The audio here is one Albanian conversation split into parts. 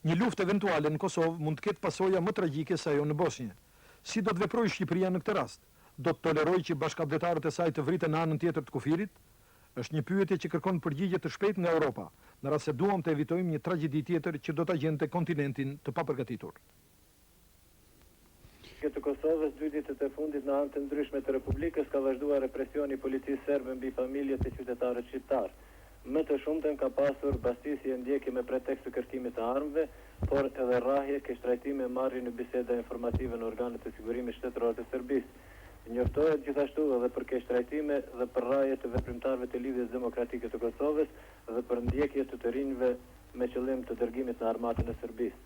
Një luftë eventuale në Kosovë mund të ketë pasoja më tragjike se ajo në Bosnjë. Si do të veprojë Shqipëria në këtë rast? Do të tolerojë që bashkëabdetarët e saj të vriten në anën tjetër të kufirit? Është një pyetje që kërkon përgjigje të shpejtë nga Europa, në rast se duam të evitojmë një tragjedi tjetër që do ta gjente kontinentin të papërgatitur. Të Kosovës, 2 ditët e fundit në anë të ndryshme të Republikës ka vazhduar represioni i policisë serbe mbi familjet e qytetarëve shqiptar. Më të shumtën ka pasur bastisje ndjekje me pretekst të kërkimit të armëve, por edhe rrahje ke shtrajtime marrje në biseda informative në organet të sigurimit shtetëror të Serbisë. Njoftohet gjithashtu edhe për ke shtrajtime dhe për rrahje të veprimtarëve të Lidhjes Demokratike të Kosovës dhe për ndjekje të rinjve me qëllim të dërgimit në armatën e Serbisë.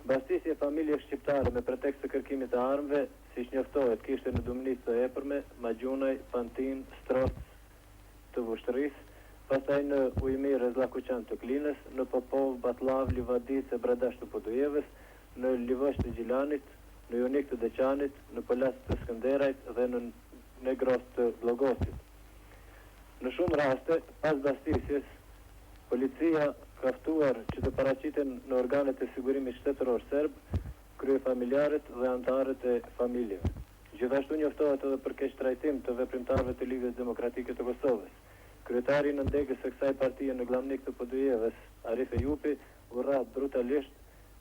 Bastisje familje shqiptare me pretekst të kërkimit të armëve, siç njoftohet, kishte në Dumnic të Epërme, Magjunaj, Pantin, Stroc të Vushtrrisë, pastaj në Ujmir e Zllakuqan të Klinës, në Popov, Batllav, Livadic e Bradash të Podujevës, në Livosh të Gjilanit, në Jonik të Deçanit, në Polas të Skënderajt dhe në Negros të Vllogosit. Në shumë raste, pas bastisjes, policia ka ftuar që të paraqiten në organet e sigurimit shtetëror serb, kryefamiljarët dhe anëtarët e familjeve. Gjithashtu njoftohet edhe për keq trajtim të veprimtarëve të Lidhjes Demokratike të Kosovës. Kryetari i nëndegës së kësaj partie në Glavnik të Podujevës, Arif Ejupi, u rrah brutalisht,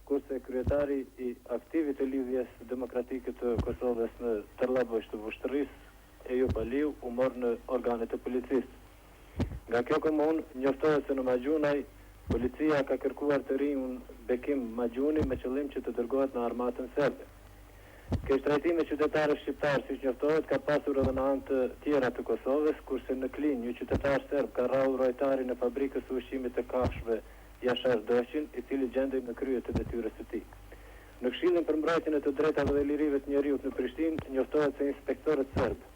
kurse kryetari i aktivit të Lidhjes Demokratike të Kosovës në Tërllabësh të Vushtrrisë, Ejup Aliu, u mor në organet e policisë. Nga kjo komunë njoftohet se në Magjunaj policia ka kërkuar të rinjun Bekim Magjuni me qëllim që të dërgohet në armatën serbe. Ke shtrajtime qytetarë shqiptarë, siç njoftohet, ka pasur edhe në anë të tjera të Kosovës, kurse në Klinj një qytetar serb ka rrahur rojtarin e fabrikës së ushqimit të kafshëve Jashar Doshin, i cili gjendej në krye të detyrës së tij. Në Këshillin për mbrojtjen e të drejtave dhe lirive të njerëzit në Prishtinë njoftohet se inspektorët serb